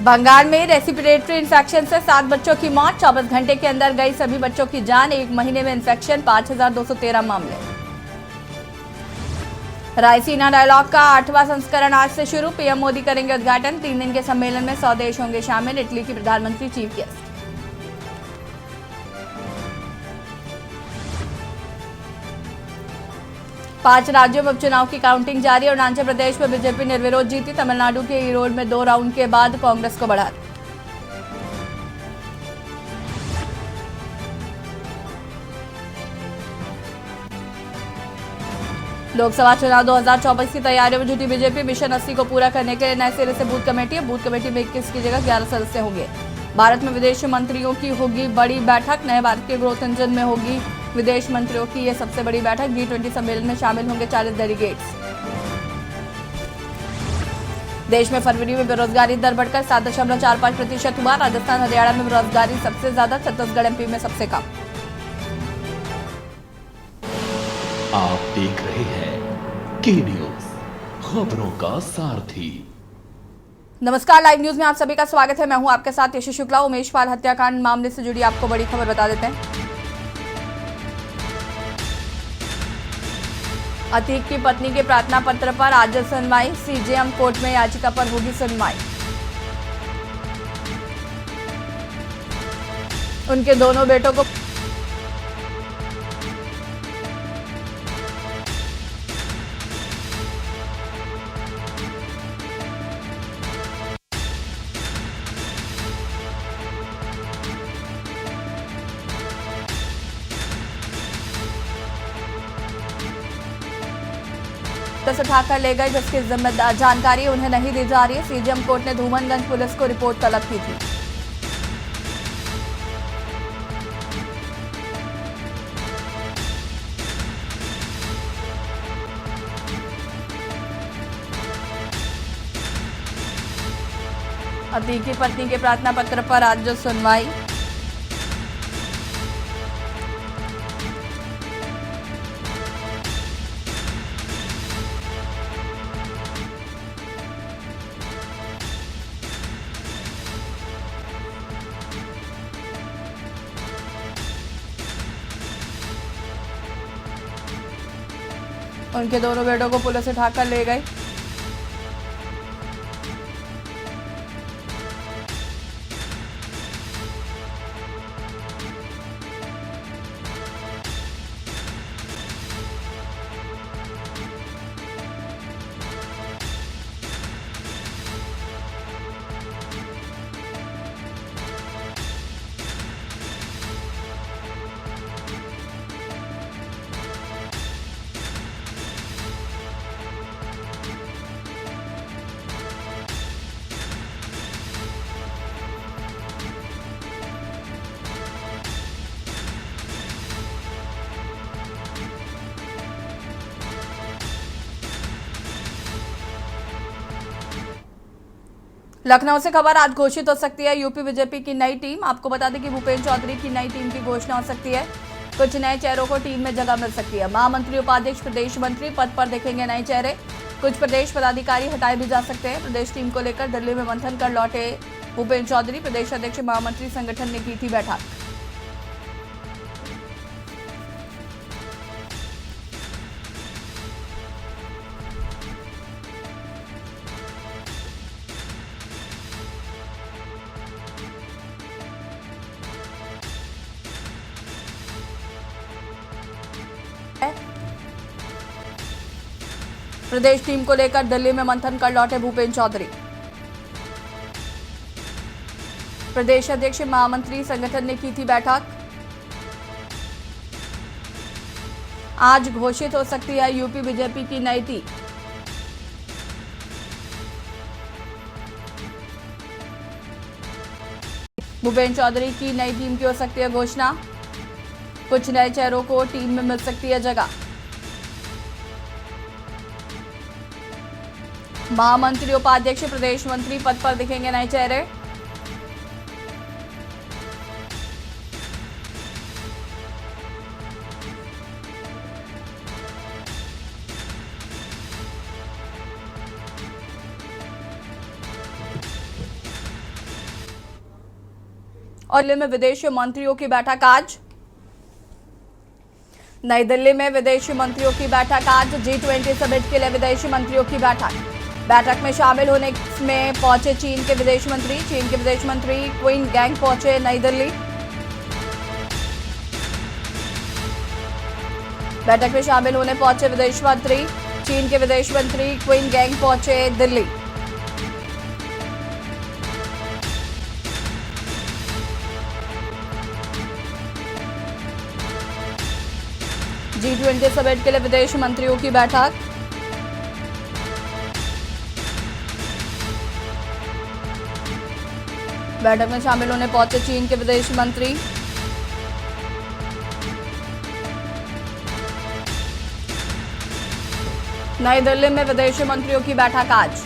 बंगाल में respiratory infection से 7 बच्चों की मौत, 24 घंटे के अंदर गई सभी बच्चों की जान। एक महीने में इन्फेक्शन 5213 मामले। रायसीना डायलॉग का 8वां संस्करण आज से शुरू, पीएम मोदी करेंगे उद्घाटन। 3 दिन के सम्मेलन में 100 देश होंगे शामिल, इटली की प्रधानमंत्री चीफ गेस्ट। पांच राज्यों में उपचुनाव की काउंटिंग जारी। अरुणाचल प्रदेश में बीजेपी निर्विरोध जीती। तमिलनाडु के ईरोड में 2 राउंड के बाद कांग्रेस को बढ़ा। लोकसभा चुनाव 2024 की तैयारियों में जुटी बीजेपी। मिशन 80 को पूरा करने के लिए नए सिरे से बूथ कमेटी में 21 की जगह 11 सदस्य होंगे। भारत में विदेश मंत्रियों की होगी बड़ी बैठक। नए भारत के ग्रोथ इंजन में होगी विदेश मंत्रियों की यह सबसे बड़ी बैठक। G20 सम्मेलन में शामिल होंगे 40 डेलीगेट्स। देश में फरवरी में बेरोजगारी दर बढ़कर 7.45% हुआ। राजस्थान हरियाणा में बेरोजगारी सबसे ज्यादा, छत्तीसगढ़ एमपी में सबसे कम। आप देख रहे हैं के न्यूज, खबरों का सारथी। नमस्कार, लाइव न्यूज में आप सभी का स्वागत है। मैं हूं आपके साथ यशु शुक्ला। उमेश पाल हत्याकांड मामले से जुड़ी आपको बड़ी खबर बता देते हैं। अतीक की पत्नी के प्रार्थना पत्र पर आज सुनवाई। सीजेएम कोर्ट में याचिका पर होगी सुनवाई। उनके दोनों बेटों को से उठाकर ले गए, जिसकी जिम्मेदार जानकारी उन्हें नहीं दी जा रही है। सीजेएम कोर्ट ने धूमनगंज पुलिस को रिपोर्ट तलब की थी। अतीक की पत्नी के प्रार्थना पत्र पर आज जो सुनवाई। उनके दोनों बेटों को पुलिस उठाकर ले गई। लखनऊ से खबर आज घोषित हो सकती है यूपी बीजेपी की नई टीम। आपको बता दें कि भूपेंद्र चौधरी की नई टीम की घोषणा हो सकती है। कुछ नए चेहरों को टीम में जगह मिल सकती है। महामंत्री, उपाध्यक्ष, प्रदेश मंत्री पद पर देखेंगे नए चेहरे। कुछ प्रदेश पदाधिकारी हटाए भी जा सकते हैं। प्रदेश टीम को लेकर दिल्ली में मंथन कर लौटे भूपेंद्र चौधरी। प्रदेश अध्यक्ष महामंत्री संगठन ने की थी बैठक। प्रदेश टीम को लेकर दिल्ली में मंथन कर लौटे भूपेंद्र चौधरी। प्रदेश अध्यक्ष महामंत्री संगठन ने की थी बैठक। आज घोषित हो सकती है यूपी बीजेपी की नई टीम। भूपेंद्र चौधरी की नई टीम की हो सकती है घोषणा। कुछ नए चेहरों को टीम में मिल सकती है जगह। महामंत्री, उपाध्यक्ष, प्रदेश मंत्री पद पर दिखेंगे नए चेहरे। और दिल्ली में विदेश मंत्रियों की बैठक आज। नई दिल्ली में विदेशी मंत्रियों की बैठक आज। G20 समिट के लिए विदेशी मंत्रियों की बैठक में शामिल होने में पहुंचे चीन के विदेश मंत्री। चीन के विदेश मंत्री क्वीन गैंग पहुंचे नई दिल्ली। बैठक में शामिल होने पहुंचे विदेश मंत्री। चीन के विदेश मंत्री क्वीन गैंग पहुंचे दिल्ली। G20 समिट के लिए विदेश मंत्रियों की बैठक। बैठक में शामिल होने पहुंचे चीन के विदेश मंत्री। नई दिल्ली में विदेशी मंत्रियों की बैठक आज।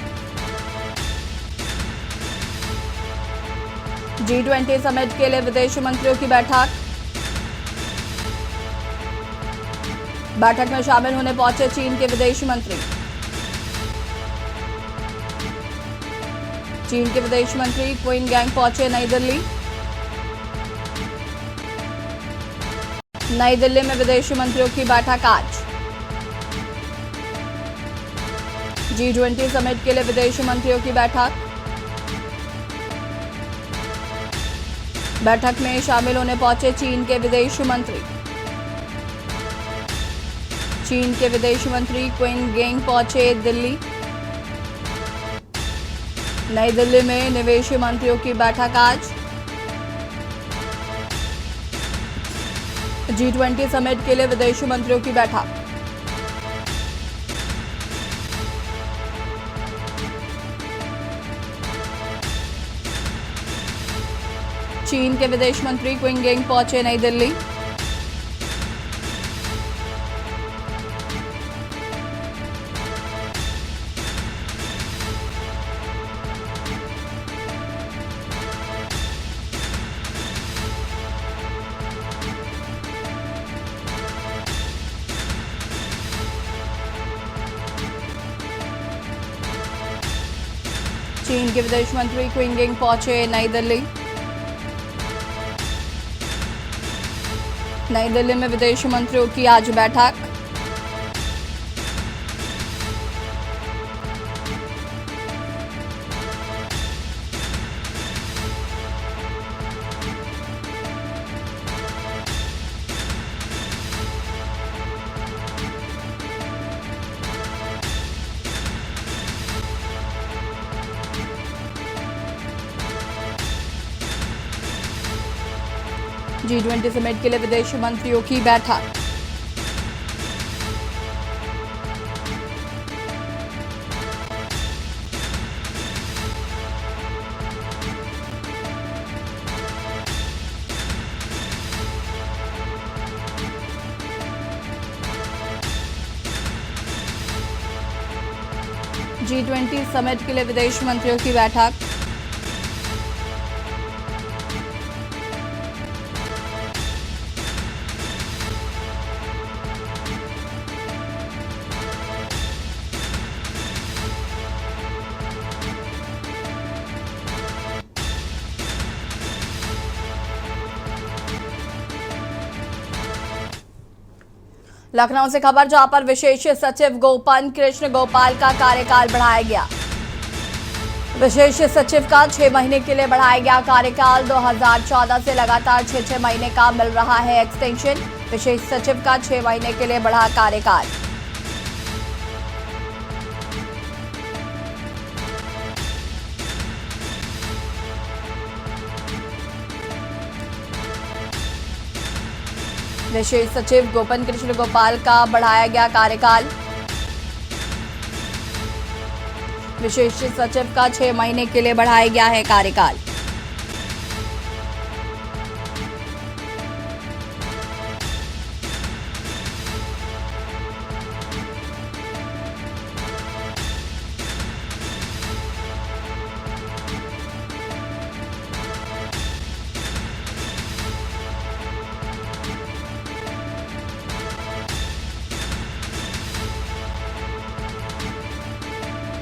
G20 समिट के लिए विदेशी मंत्रियों की बैठक। बैठक में शामिल होने पहुंचे चीन के विदेश मंत्री। चीन के विदेश मंत्री क्वीन गैंग पहुंचे नई दिल्ली। नई दिल्ली में विदेशी मंत्रियों की बैठक आज। G20 समिट के लिए विदेशी मंत्रियों की बैठक। बैठक में शामिल होने पहुंचे चीन के विदेश मंत्री। चीन के विदेश मंत्री क्वीन गैंग पहुंचे दिल्ली। नई दिल्ली में निवेश मंत्रियों की बैठक आज। G20 समिट के लिए विदेशी मंत्रियों की बैठक। चीन के विदेश मंत्री क्वीन गैंग पहुंचे नई दिल्ली। चीन के विदेश मंत्री क्वीन गैंग पहुंचे नई दिल्ली। नई दिल्ली में विदेशी मंत्रियों की आज बैठक। G20 समिट के लिए विदेशी मंत्रियों की बैठक। G20 समिट के लिए विदेश मंत्रियों की बैठक। लखनऊ से खबर, जहां पर विशेष सचिव गोपन कृष्ण गोपाल का कार्यकाल बढ़ाया गया। विशेष सचिव का 6 महीने के लिए बढ़ाया गया कार्यकाल। 2014 से लगातार 6 महीने का मिल रहा है एक्सटेंशन। विशेष सचिव का 6 महीने के लिए बढ़ा कार्यकाल। विशेष सचिव गोपन कृष्ण गोपाल का बढ़ाया गया कार्यकाल। विशेष सचिव का 6 महीने के लिए बढ़ाया गया है कार्यकाल।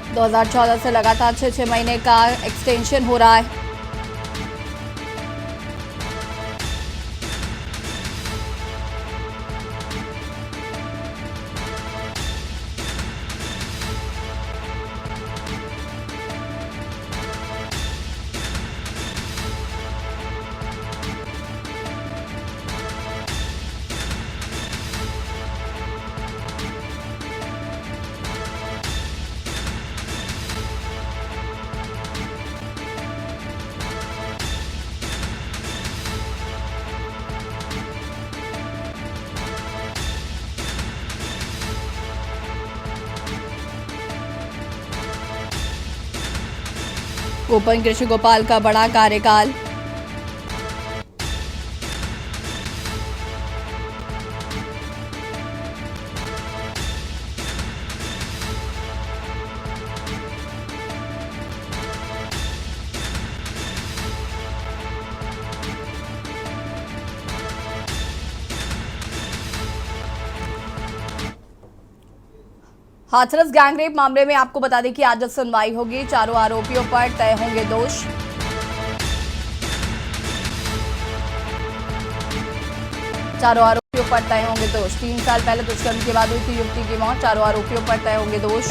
दो 2014 से लगातार 6 महीने का एक्सटेंशन हो रहा है। ओपन कृषि गोपाल का बड़ा कार्यकाल। हाथरस गैंगरेप मामले में आपको बता दें कि आज सुनवाई होगी। चारों आरोपियों पर तय होंगे दोष। चारों आरोपियों पर तय होंगे दोष। 3 साल पहले दुष्कर्म के बाद हुई थी युवती की मौत। चारों आरोपियों पर तय होंगे दोष।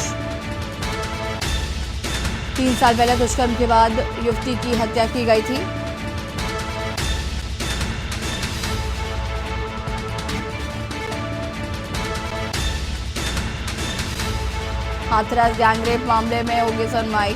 3 साल पहले दुष्कर्म के बाद युवती की हत्या की गई थी। हाथरस गैंगरेप मामले में होगी सुनवाई।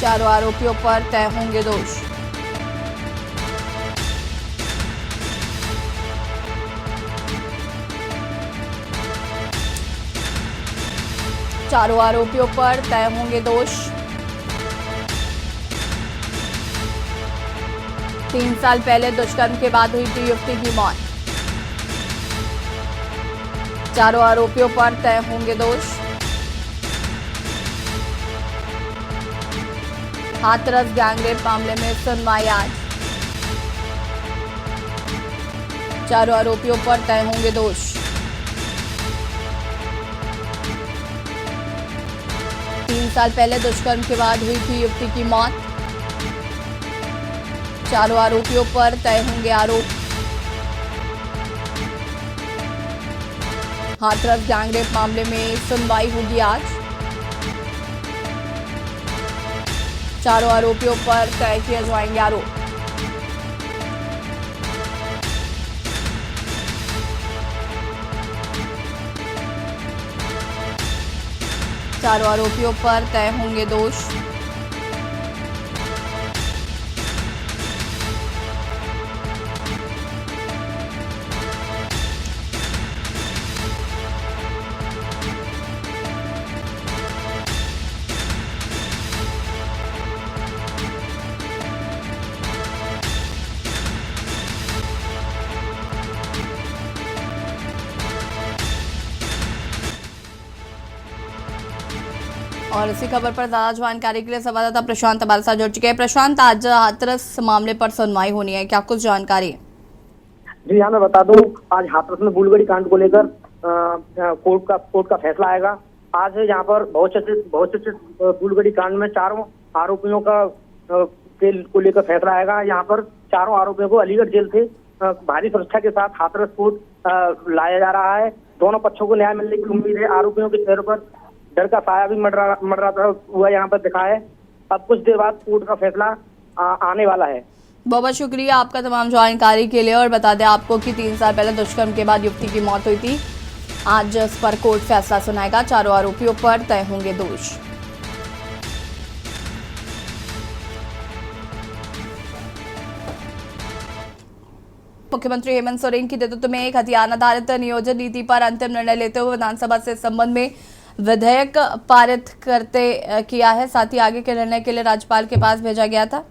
चारों आरोपियों पर तय होंगे दोष। चारों आरोपियों पर तय होंगे दोष। 3 साल पहले दुष्कर्म के बाद हुई थी युवती की मौत। चारों आरोपियों पर तय होंगे दोष। हाथरस गैंगरेप मामले में सुनवाई आज। चारों आरोपियों पर तय होंगे दोष। 3 साल पहले दुष्कर्म के बाद हुई थी युवती की मौत। चारों आरोपियों पर तय होंगे आरोप। हाथरस गैंगरेप मामले में सुनवाई होगी आज। चारों आरोपियों पर तय किए जाएंगे आरोप। चारों आरोपियों पर तय होंगे दोष। और इसी खबर पर ज्यादा जानकारी के लिए संवाददाता प्रशांत हमारे साथ जुड़ चुके हैं। प्रशांत, आज हाथरस मामले पर सुनवाई होनी है, क्या कुछ जानकारी? जी हाँ, मैं बता दूं, आज हाथरस में फूलगड़ी कांड को लेकर कोर्ट का फैसला आएगा। आज यहाँ पर बहुचर्चित फूलगड़ी कांड में चारों आरोपियों को लेकर फैसला आएगा। यहाँ पर चारों आरोपियों को अलीगढ़ जेल से भारी सुरक्षा के साथ हाथरस कोर्ट लाया जा रहा है। दोनों पक्षों को न्याय मिलने की उम्मीद है। आरोपियों के चेहरों पर डर का साया भी मंडराता हुआ यहाँ पर दिखा है। अब कुछ देर बाद कोर्ट का फैसला आने वाला है। बहुत बहुत शुक्रिया आपका तमाम जानकारी के लिए। और बता दें आपको कि 3 साल पहले दुष्कर्म के बाद युवती की मौत हुई थी। आज इस पर कोर्ट फैसला सुनाएगा। चारों आरोपियों पर तय होंगे दोष। मुख्यमंत्री हेमंत सोरेन की नेतृत्व में एक हथियार आधारित नियोजन नीति पर अंतिम निर्णय लेते हुए विधानसभा से इस संबंध में विधेयक पारित किया है। साथ ही आगे के निर्णय के लिए राज्यपाल के पास भेजा गया था।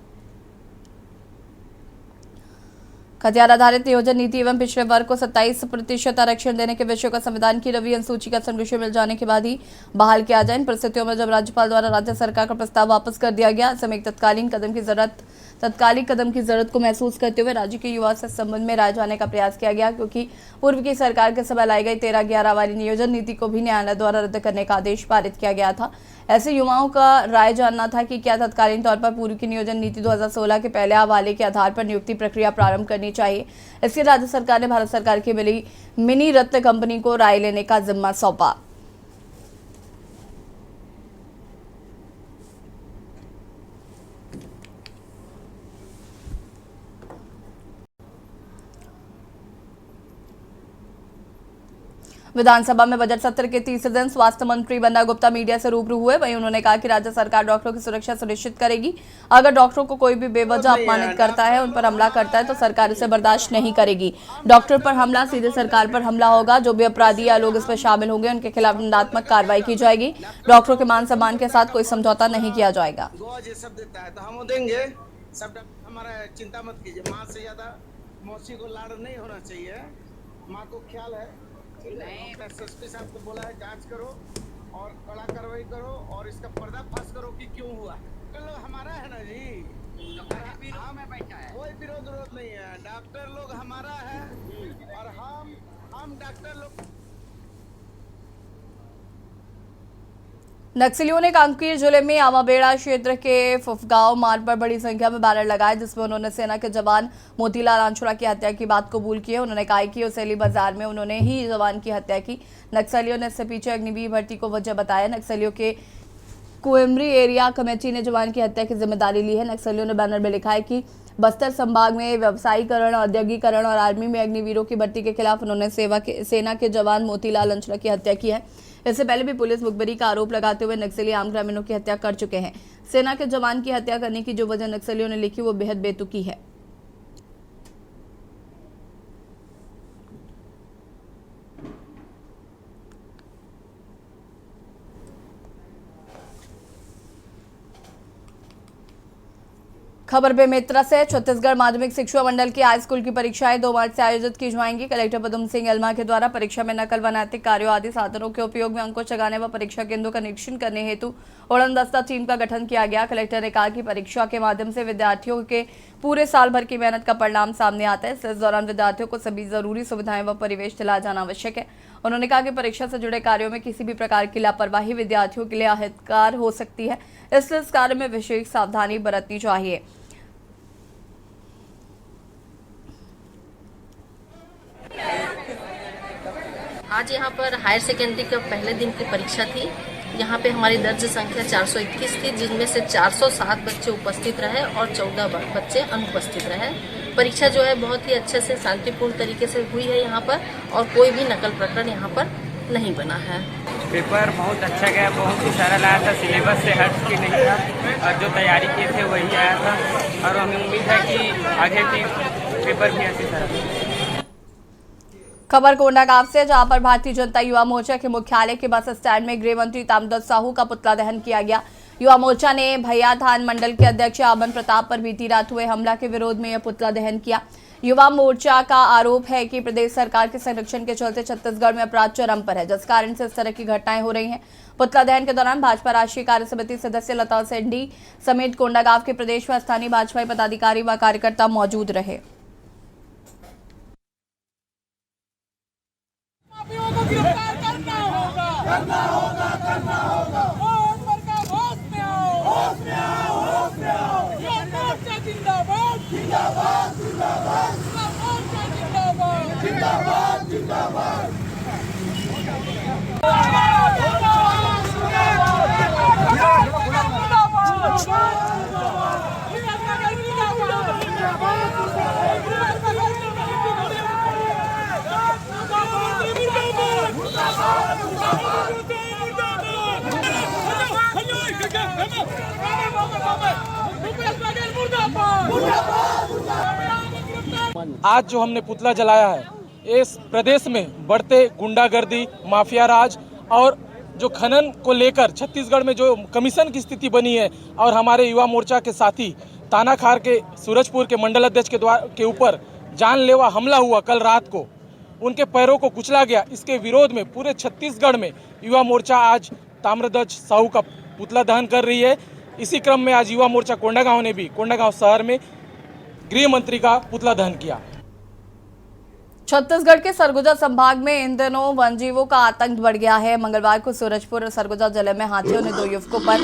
हथियार आधारित नियोजन नीति एवं पिछड़े वर्ग को 27% आरक्षण देने के विषय को संविधान की 9वीं अनुसूची का संरक्षण मिल जाने के बाद ही बहाल किया जाए। इन परिस्थितियों में जब राज्यपाल द्वारा राज्य सरकार का प्रस्ताव वापस कर दिया गया, ऐसे में एक तत्कालीन कदम की जरूरत को महसूस करते हुए राज्य के युवाओं से संबंध में राय जानने का प्रयास किया गया, क्योंकि पूर्व की सरकार के समय लाई गई 13-11 वाली नियोजन नीति को भी न्यायालय द्वारा रद्द करने का आदेश पारित किया गया था। ऐसे युवाओं का राय जानना था कि क्या तत्कालीन तौर पर पूर्व की नियोजन नीति 2016 के पहले हवाले के आधार पर नियुक्ति प्रक्रिया प्रारंभ करनी चाहिए। इसके राज्य सरकार ने भारत सरकार की मिली मिनी रत्न कंपनी को राय लेने का जिम्मा सौंपा। विधानसभा में बजट सत्र के तीसरे दिन स्वास्थ्य मंत्री बन्ना गुप्ता मीडिया से रूबरू हुए। वहीं उन्होंने कहा कि राज्य सरकार डॉक्टरों की सुरक्षा सुनिश्चित करेगी। अगर डॉक्टरों को कोई भी बेवजह अपमानित करता है, उन पर हमला करता है तो सरकार इसे बर्दाश्त नहीं करेगी। डॉक्टर पर हमला सीधे सरकार पर हमला होगा। जो भी अपराधी या लोग इसमें शामिल होंगे उनके खिलाफ दंडात्मक कार्रवाई की जाएगी। डॉक्टरों के मान सम्मान के साथ कोई समझौता नहीं किया जाएगा। सब देता है तो हम देंगे सब। हमारा चिंता मत कीजिए, माँ से ज्यादा मौसी को लाड़ नहीं होना चाहिए। माँ को ख्याल है। एसएसपी साहब को बोला है जांच करो और कड़ा कार्रवाई करो और इसका पर्दाफाश करो कि क्यों हुआ। कल हमारा है ना जी, में बैठा है, कोई विरोध नहीं है। डॉक्टर लोग हमारा है और हम डॉक्टर लोग। नक्सलियों ने कांकेर जिले में आमाबेड़ा क्षेत्र के फुफगांव मार्ग पर बड़ी संख्या में बैनर लगाए, जिसमें उन्होंने सेना के जवान मोतीलाल आंचुरा की हत्या की बात कबूल की है। उन्होंने कहा कि उसेली बाजार में उन्होंने ही जवान की हत्या की। नक्सलियों ने इससे पीछे अग्निवीर भर्ती को वजह बताया। नक्सलियों के कुएमरी एरिया कमेटी ने जवान की हत्या की जिम्मेदारी ली है। नक्सलियों ने बैनर में लिखा है कि बस्तर संभाग में व्यवसायीकरण, औद्योगिकरण और आर्मी में अग्निवीरों की भर्ती के खिलाफ उन्होंने सेना के जवान मोतीलाल आंचुरा की हत्या की है। इससे पहले भी पुलिस मुखबिरी का आरोप लगाते हुए नक्सली आम ग्रामीणों की हत्या कर चुके हैं। सेना के जवान की हत्या करने की जो वजह नक्सलियों ने लिखी वो बेहद बेतुकी है। खबर बेमेतरा से। छत्तीसगढ़ माध्यमिक शिक्षा मंडल की हाई स्कूल की परीक्षाएं 2 मार्च से आयोजित की जाएंगी। कलेक्टर पदम सिंह एलमा के द्वारा परीक्षा में नकल व नैतिक कार्यों आदि साधनों के उपयोग में अंकुश लगाने व परीक्षा केंद्रों का निरीक्षण करने हेतु उड़न दस्ता टीम का गठन किया गया। कलेक्टर ने कहा कि परीक्षा के माध्यम से विद्यार्थियों के पूरे साल भर की मेहनत का परिणाम सामने आता है। इस दौरान विद्यार्थियों को सभी जरूरी सुविधाएं व परिवेश दिलाया जाना आवश्यक है। उन्होंने कहा कि परीक्षा से जुड़े कार्यों में किसी भी प्रकार की लापरवाही विद्यार्थियों के लिए अहितकार हो सकती है, इसलिए इस कार्य में विशेष सावधानी बरतनी चाहिए। आज यहाँ पर हायर सेकेंडरी का पहले दिन की परीक्षा थी। यहाँ पे हमारी दर्ज संख्या 421 थी, जिनमें से 407 बच्चे उपस्थित रहे और 14 बच्चे अनुपस्थित रहे। परीक्षा जो है बहुत ही अच्छे से शांतिपूर्ण तरीके से हुई है यहाँ पर, और कोई भी नकल प्रकरण यहाँ पर नहीं बना है। पेपर बहुत अच्छा गया, बहुत ही सरल आया था, सिलेबस से हट के नहीं था और जो तैयारी किए थे वही आया था और हमें उम्मीद है कि आगे की पेपर भी ऐसे सरल। खबर कोंडागांव से, जहां पर भारतीय जनता युवा मोर्चा के मुख्यालय के बस स्टैंड में गृह मंत्री ताम्रध्वज साहू का पुतला दहन किया गया। युवा मोर्चा ने भैयाधान मंडल के अध्यक्ष आमन प्रताप पर बीती रात हुए हमला के विरोध में यह पुतला दहन किया। युवा मोर्चा का आरोप है कि प्रदेश सरकार के संरक्षण के चलते छत्तीसगढ़ में अपराध चरम पर है, जिस कारण से इस तरह की घटनाएं हो रही हैं। पुतला दहन के दौरान भाजपा राष्ट्रीय कार्य समिति सदस्य लता सेंडी समेत कोंडागांव के प्रदेश व स्थानीय भाजपा पदाधिकारी व कार्यकर्ता मौजूद रहे। गिरफ्तार करना होगा, करना होगा, करना होगा। होश में आओ, होश में आओ, होश में आओ। युवा मोर्चा जिंदाबाद, जिंदाबाद, जिंदाबाद। युवा मोर्चा जिंदाबाद, जिंदाबाद, जिंदाबाद। आज जो हमने पुतला जलाया है, इस प्रदेश में बढ़ते गुंडागर्दी, माफिया राज और जो खनन को लेकर छत्तीसगढ़ में जो कमीशन की स्थिति बनी है और हमारे युवा मोर्चा के साथी तानाखार के सूरजपुर के मंडल अध्यक्ष के ऊपर जानलेवा हमला हुआ कल रात को, उनके पैरों को कुचला गया। इसके विरोध में पूरे छत्तीसगढ़ में युवा मोर्चा आज ताम्रध्वज साहू का पुतला दहन कर रही है। इसी क्रम में आज युवा मोर्चा कोंडागांव ने भी कोंडागांव शहर में गृह मंत्री का पुतला दहन किया। छत्तीसगढ़ के सरगुजा संभाग में इन दिनों वनजीवों का आतंक बढ़ गया है। मंगलवार को सूरजपुर और सरगुजा जिले में हाथियों ने 2 युवकों पर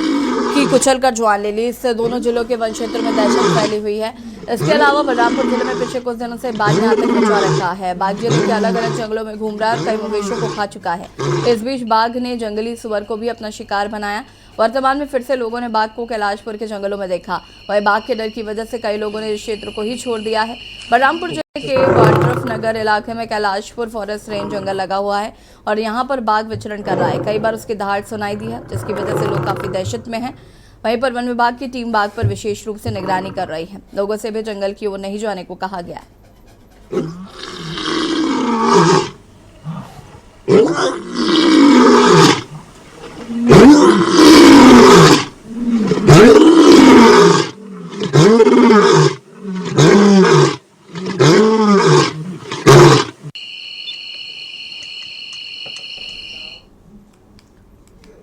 की कुचलकर जान ले ली। इससे दोनों जिलों के वन क्षेत्र में दहशत फैली हुई है। इसके अलावा बलरामपुर जिले में पिछले कुछ दिनों से बाघ ने आतंक मचा रखा है। बाघ जिले के अलग अलग जंगलों में घूम रहा है और कई मवेशियों को खा चुका है। इस बीच बाघ ने जंगली सुअर को भी अपना शिकार बनाया। वर्तमान में फिर से लोगों ने बाघ को कैलाशपुर के जंगलों में देखा। वहीं बाघ के डर की वजह से कई लोगों ने इस क्षेत्र को ही छोड़ दिया है। बलरामपुर जिले के वाड्रफ नगर इलाके में कैलाशपुर फॉरेस्ट रेंज जंगल लगा हुआ है और यहाँ पर बाघ विचरण कर रहा है। कई बार उसकी दहाड़ सुनाई दी है, जिसकी वजह से लोग काफी दहशत में हैं। वहीं पर वन विभाग की टीम बाघ पर विशेष रूप से निगरानी कर रही है। लोगों से भी जंगल की ओर नहीं जाने को कहा गया है।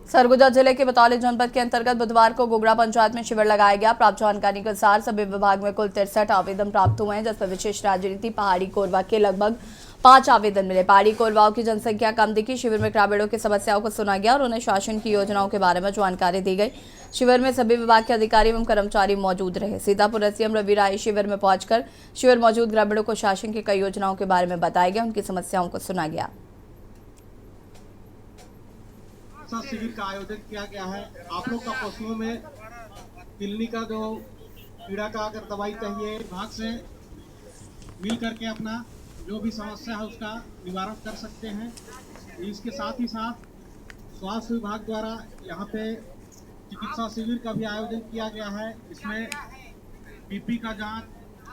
सरगुजा जिले के बतौली जनपद के अंतर्गत बुधवार को गोगरा पंचायत में शिविर लगाया गया। प्राप्त जानकारी के अनुसार सभी विभाग में कुल 63 आवेदन प्राप्त हुए हैं, जिसमें विशेष राजनीति पहाड़ी कोरबा के लगभग 5 आवेदन मिले। पहाड़ी कोरबाओं की जनसंख्या कम दिखी। शिविर में ग्रामीणों की समस्याओं को सुना गया और उन्हें शासन की योजनाओं के बारे में जानकारी दी गई। शिविर में सभी विभाग के अधिकारी एवं कर्मचारी मौजूद रहे। सीतापुर एसडीएम रवि राय शिविर में पहुंचकर शिविर मौजूद ग्रामीणों को शासन की कई योजनाओं के बारे में बताया गया, उनकी समस्याओं को सुना गया। शिविर का आयोजन किया गया है। आप लोग का पशुओं में पिलनी का जो कीड़ा का अगर दवाई चाहिए, विभाग से मिल करके अपना जो भी समस्या है उसका निवारण कर सकते हैं। इसके साथ ही साथ स्वास्थ्य विभाग द्वारा यहाँ पे चिकित्सा शिविर का भी आयोजन किया गया है। इसमें बीपी का जांच,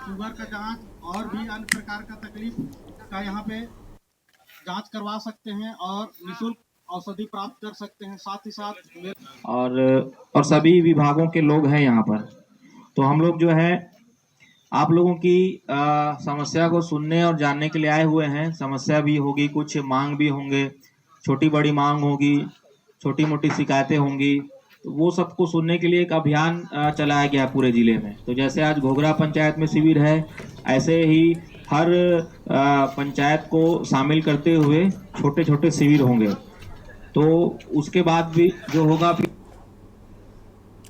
शुगर का जांच और भी अन्य प्रकार का तकलीफ का यहाँ पे जांच करवा सकते हैं और निःशुल्क औषधि प्राप्त कर सकते हैं। साथ ही साथ और सभी विभागों के लोग हैं यहाँ पर। तो हम लोग जो है आप लोगों की समस्या को सुनने और जानने के लिए आए हुए हैं। समस्या भी होगी, कुछ मांग भी होंगे, छोटी बड़ी मांग होगी, छोटी मोटी शिकायतें होंगी। तो वो सबको सुनने के लिए एक अभियान चलाया गया पूरे जिले में। तो जैसे आज घोघरा पंचायत में शिविर है, ऐसे ही हर पंचायत को शामिल करते हुए छोटे छोटे शिविर होंगे। तो उसके बाद भी जो होगा फिर।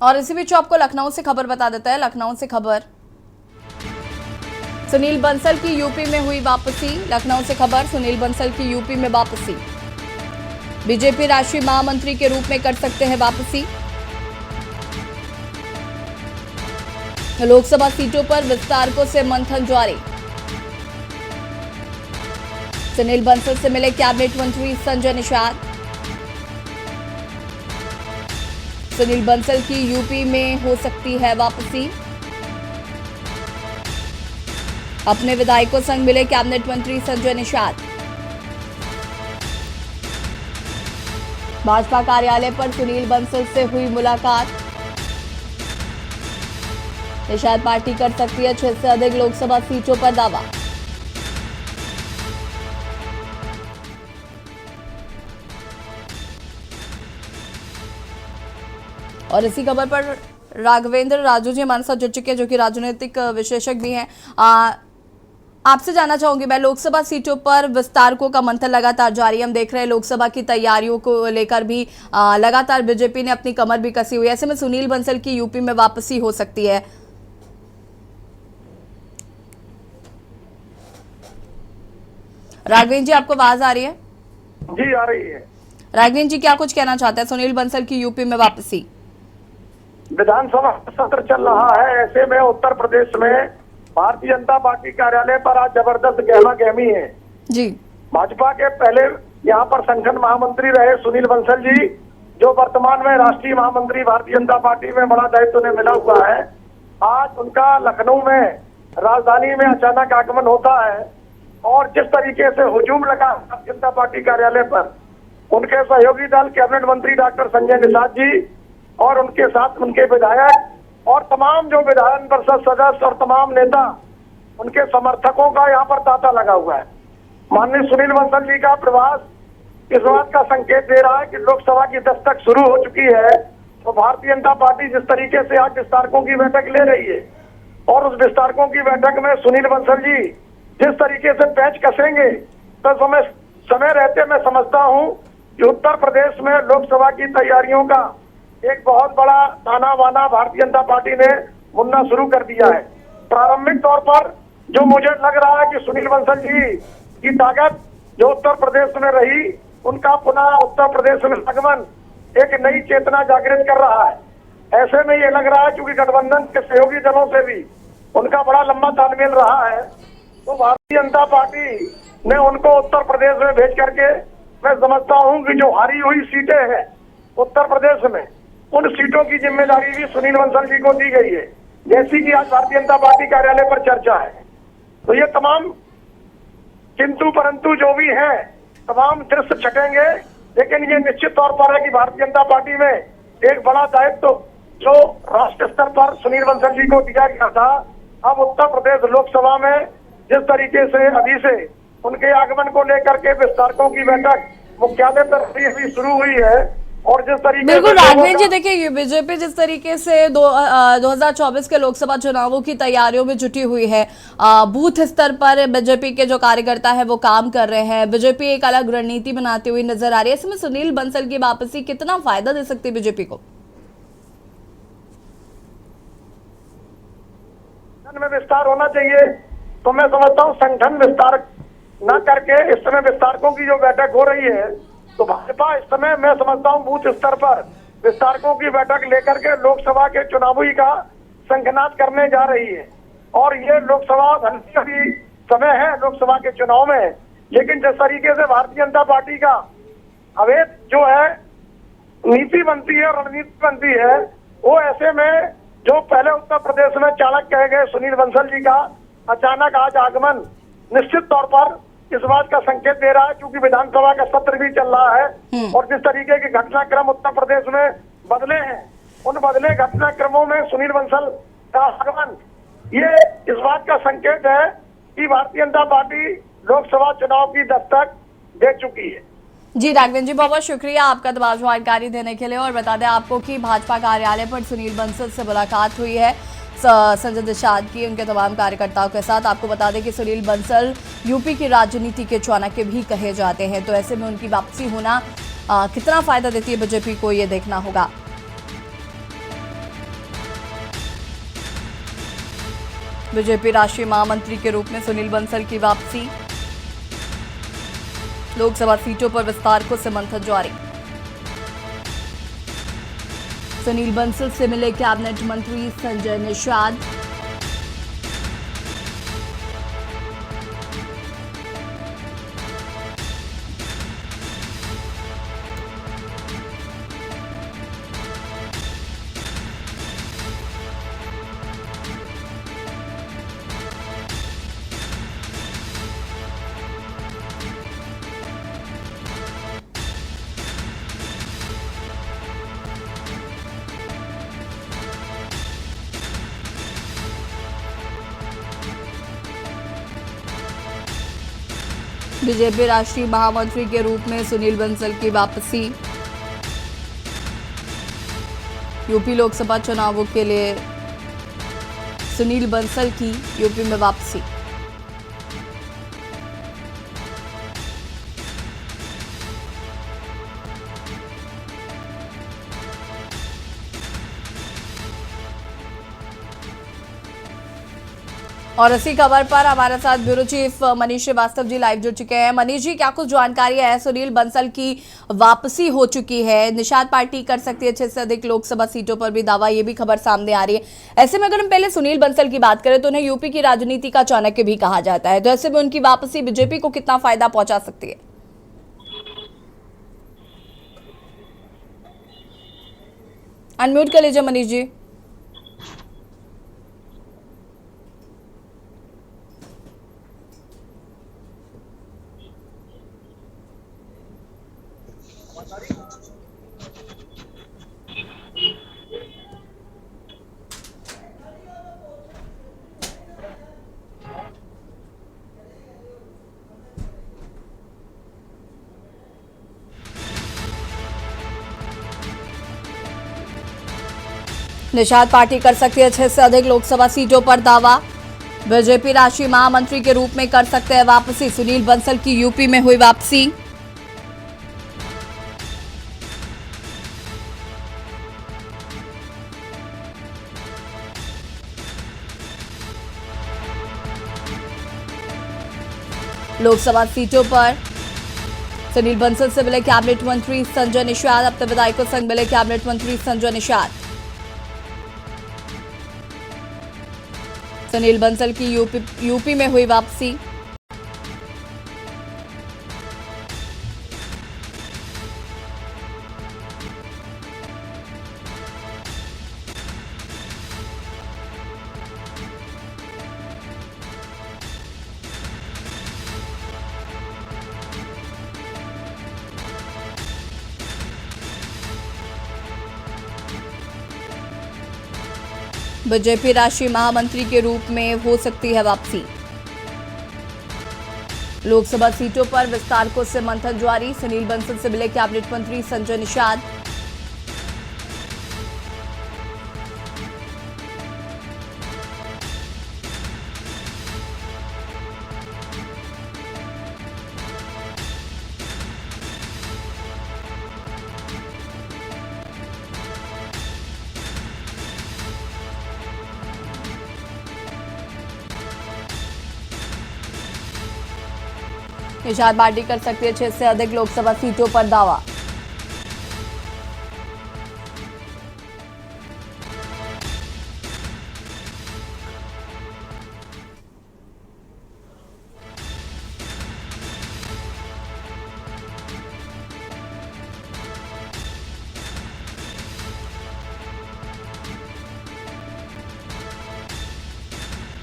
और इसी बीच आपको लखनऊ से खबर बता देता है। लखनऊ से खबर, सुनील बंसल की यूपी में हुई वापसी। लखनऊ से खबर, सुनील बंसल की यूपी में वापसी। बीजेपी राष्ट्रीय महामंत्री के रूप में कर सकते हैं वापसी। लोकसभा सीटों पर विस्तारकों से मंथन जारी। सुनील बंसल से मिले कैबिनेट मंत्री संजय निषाद। सुनील बंसल की यूपी में हो सकती है वापसी। अपने विधायकों संग मिले कैबिनेट मंत्री संजय निषाद। भाजपा कार्यालय पर सुनील बंसल से हुई मुलाकात। निषाद पार्टी कर सकती है 6 से अधिक लोकसभा सीटों पर दावा। और इसी खबर पर राघवेंद्र राजू जी हमारे साथ जुड़ चुके हैं, जो कि राजनीतिक विशेषज्ञ भी हैं। आपसे जानना चाहूंगी मैं, लोकसभा सीटों पर विस्तारकों का मंथन लगातार जारी। हम देख रहे हैं लोकसभा की तैयारियों को लेकर भी लगातार बीजेपी ने अपनी कमर भी कसी हुई है। ऐसे में सुनील बंसल की यूपी में वापसी हो सकती है। राघवेंद्र जी, आपको आवाज आ रही है? जी आ रही है। राघवेंद्र जी, क्या कुछ कहना चाहते हैं सुनील बंसल की यूपी में वापसी? विधानसभा सत्र चल रहा है, ऐसे में उत्तर प्रदेश में भारतीय जनता पार्टी कार्यालय पर आज जबरदस्त गहमा गहमी है जी। भाजपा के पहले यहाँ पर संगठन महामंत्री रहे सुनील बंसल जी, जो वर्तमान में राष्ट्रीय महामंत्री भारतीय जनता पार्टी में बड़ा दायित्व उन्हें मिला हुआ है। आज उनका लखनऊ में राजधानी में अचानक आगमन होता है और जिस तरीके से हुजूम लगा भारतीय जनता पार्टी कार्यालय पर, उनके सहयोगी दल कैबिनेट मंत्री डॉक्टर संजय निषाद जी और उनके साथ उनके विधायक और तमाम जो विधान परिषद सदस्य और तमाम नेता, उनके समर्थकों का यहाँ पर तांता लगा हुआ है। माननीय सुनील बंसल जी का प्रवास इस बात का संकेत दे रहा है कि लोकसभा की दस्तक शुरू हो चुकी है। तो भारतीय जनता पार्टी जिस तरीके से आज विस्तारकों की बैठक ले रही है और उस विस्तारकों की बैठक में सुनील बंसल जी जिस तरीके से पैच कसेंगे, तो समय रहते मैं समझता हूँ कि उत्तर प्रदेश में लोकसभा की तैयारियों का एक बहुत बड़ा ताना बाना भारतीय जनता पार्टी ने बुनना शुरू कर दिया है। प्रारंभिक तौर पर जो मुझे लग रहा है कि सुनील बंसल जी की ताकत जो उत्तर प्रदेश में रही, उनका पुनः उत्तर प्रदेश में आगमन एक नई चेतना जागृत कर रहा है। ऐसे में ये लग रहा है क्योंकि गठबंधन के सहयोगी दलों से भी उनका बड़ा लंबा तालमेल रहा है, तो भारतीय जनता पार्टी ने उनको उत्तर प्रदेश में भेज करके मैं समझता हूं कि जो हारी हुई सीटें हैं उत्तर प्रदेश में, उन सीटों की जिम्मेदारी भी सुनील बंसल जी को दी गई है, जैसी कि आज भारतीय जनता पार्टी कार्यालय पर चर्चा है। तो ये तमाम किंतु परंतु जो भी है, तमाम दृश्य छटेंगे, लेकिन ये निश्चित तौर पर है कि भारतीय जनता पार्टी में एक बड़ा दायित्व जो राष्ट्र स्तर पर सुनील बंसल जी को दिया गया था, अब उत्तर प्रदेश लोकसभा में जिस तरीके से अभी से उनके आगमन को लेकर के विस्तारकों की बैठक मुख्यालय पर अभी शुरू हुई है, और जिस तरीके बिल्कुल राघवेंद्र जी, देखिए ये बीजेपी जिस तरीके से 2024 के लोकसभा चुनावों की तैयारियों में जुटी हुई है, बूथ स्तर पर बीजेपी के जो कार्यकर्ता है वो काम कर रहे हैं, बीजेपी एक अलग रणनीति बनाती हुई नजर आ रही है। इसमें सुनील बंसल की वापसी कितना फायदा दे सकती है बीजेपी को? में विस्तार होना चाहिए, तो मैं समझता हूँ संगठन विस्तार न करके इस समय विस्तारकों की जो बैठक हो रही है, तो भाजपा इस समय मैं समझता हूँ बूथ स्तर पर विस्तारकों की बैठक लेकर के लोकसभा के चुनावी का संगनाद करने जा रही है। और ये लोकसभा अभी समय है लोकसभा के चुनाव में, लेकिन जिस तरीके से भारतीय जनता पार्टी का अवैध जो है नीति बनती है, रणनीति बनती है, वो ऐसे में जो पहले उत्तर प्रदेश में चाणक्य कहे गए सुनील बंसल जी का अचानक आज आगमन निश्चित तौर पर इस बात का संकेत दे रहा है, क्योंकि विधानसभा का सत्र भी चल रहा है और जिस तरीके के घटनाक्रम उत्तर प्रदेश में बदले हैं, उन बदले घटनाक्रमों में सुनील बंसल का आगमन ये इस बात का संकेत है कि भारतीय जनता पार्टी लोकसभा चुनाव की दस्तक दे चुकी है। जी राघवेंद्र जी, बहुत बहुत शुक्रिया आपका तमाम जानकारी देने के लिए। और बता दें आपको कि भाजपा कार्यालय पर सुनील बंसल से मुलाकात हुई है संजय निषाद की, उनके तमाम कार्यकर्ताओं के साथ। आपको बता दें कि सुनील बंसल यूपी की राजनीति के चाणक्य भी कहे जाते हैं, तो ऐसे में उनकी वापसी होना कितना फायदा देती है बीजेपी को, ये देखना होगा। बीजेपी राष्ट्रीय महामंत्री के रूप में सुनील बंसल की वापसी, लोकसभा सीटों पर विस्तार को समर्थन जारी। सुनील बंसल से मिले कैबिनेट मंत्री संजय निषाद। बीजेपी राष्ट्रीय महामंत्री के रूप में सुनील बंसल की वापसी, यूपी लोकसभा चुनावों के लिए सुनील बंसल की यूपी में वापसी। और इसी खबर पर हमारे साथ bureau chief Manish Srivastava ji live जुड़ चुके हैं। मनीष जी, क्या कुछ जानकारी है? सुनील बंसल की वापसी हो चुकी है, निषाद पार्टी कर सकती है 6 से अधिक लोकसभा सीटों पर भी दावा, ये भी खबर सामने आ रही है। ऐसे में अगर हम पहले सुनील बंसल की बात करें तो उन्हें यूपी की राजनीति का चाणक्य भी कहा जाता है, तो ऐसे में उनकी वापसी बीजेपी को कितना फायदा पहुंचा सकती है? अनम्यूट कर लीजिए मनीष जी। निषाद पार्टी कर सकती है 6 से अधिक लोकसभा सीटों पर दावा। बीजेपी राष्ट्रीय महामंत्री के रूप में कर सकते हैं वापसी, सुनील बंसल की यूपी में हुई वापसी। लोकसभा सीटों पर सुनील बंसल से मिले कैबिनेट मंत्री संजय निषाद। अपने विधायकों संग मिले कैबिनेट मंत्री संजय निषाद। सुनील बंसल की यूपी में हुई वापसी। बीजेपी राष्ट्रीय महामंत्री के रूप में हो सकती है वापसी। लोकसभा सीटों पर विस्तारकों से मंथन जारी। सुनील बंसल से मिले कैबिनेट मंत्री संजय निषाद। निषाद पार्टी कर सकती है 6 से अधिक लोकसभा सीटों पर दावा।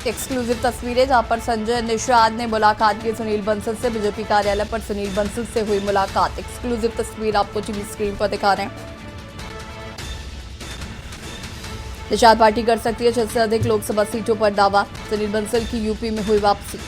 एक्सक्लूसिव तस्वीरें जहां पर संजय निषाद ने मुलाकात की सुनील बंसल से। बीजेपी कार्यालय पर सुनील बंसल से हुई मुलाकात। एक्सक्लूसिव तस्वीर आपको टीवी स्क्रीन पर दिखा रहे हैं। निषाद पार्टी कर सकती है 6 से अधिक लोकसभा सीटों पर दावा। सुनील बंसल की यूपी में हुई वापसी।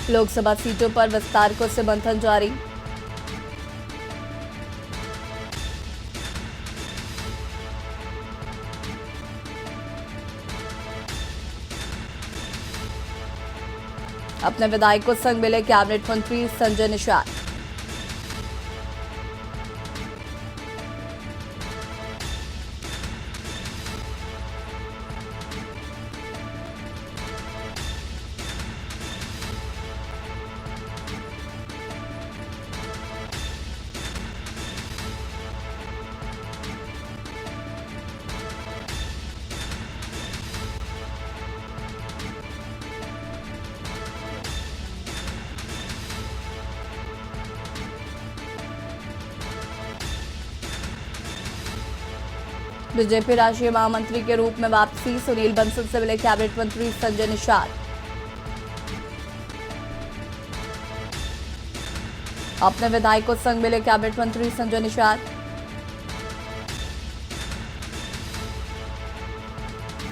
लोकसभा सीटों पर विस्तारकों से मंथन जारी। अपने विधायकों संग मिले कैबिनेट मंत्री संजय निषाद। बीजेपी राष्ट्रीय महामंत्री के रूप में वापसी। सुनील बंसल से मिले कैबिनेट मंत्री संजय निषाद। अपने विधायकों संग मिले कैबिनेट मंत्री संजय निषाद।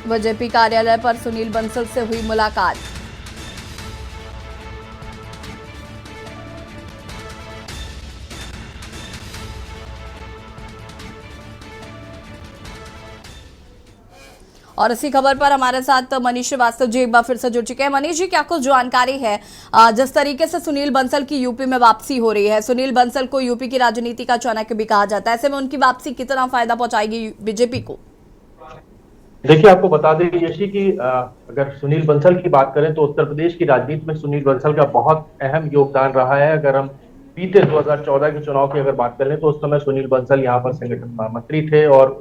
बीजेपी कार्यालय पर सुनील बंसल से हुई मुलाकात। और इसी खबर पर हमारे साथ मनीष श्रीवास्तव जी एक बार फिर से जुड़ चुके हैं। मनीष जी, क्या कुछ जानकारी है जिस तरीके से सुनील बंसल की यूपी में वापसी हो रही है? सुनील बंसल को यूपी की राजनीति का चाणक्य भी कहा जाता है, ऐसे में उनकी वापसी कितना फायदा पहुंचाएगी बीजेपी को? देखिए, आपको बता दें यशी कि अगर सुनील बंसल की बात करें तो उत्तर प्रदेश की राजनीति में सुनील बंसल का बहुत अहम योगदान रहा है। अगर हम बीते 2014 के चुनाव की अगर बात करें तो उस समय सुनील बंसल यहाँ पर संगठन महामंत्री थे और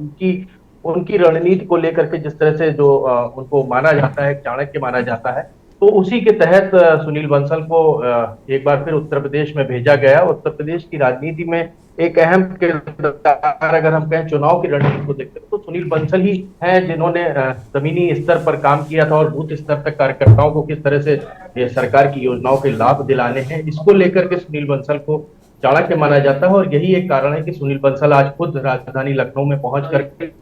उनकी रणनीति को लेकर के जिस तरह से जो उनको माना जाता है, चाणक्य माना जाता है, तो उसी के तहत सुनील बंसल को एक बार फिर उत्तर प्रदेश में भेजा गया। उत्तर प्रदेश की राजनीति में एक अहम किरदार अगर हम कहें चुनाव की रणनीति को देखते हैं तो सुनील बंसल ही हैं जिन्होंने जमीनी स्तर पर काम किया था और बूथ स्तर तक कार्यकर्ताओं को किस तरह से ये सरकार की योजनाओं के लाभ दिलाने हैं, इसको लेकर के सुनील बंसल को चाणक्य माना जाता है। और यही एक कारण है कि सुनील बंसल आज खुद राजधानी लखनऊ में पहुंच करके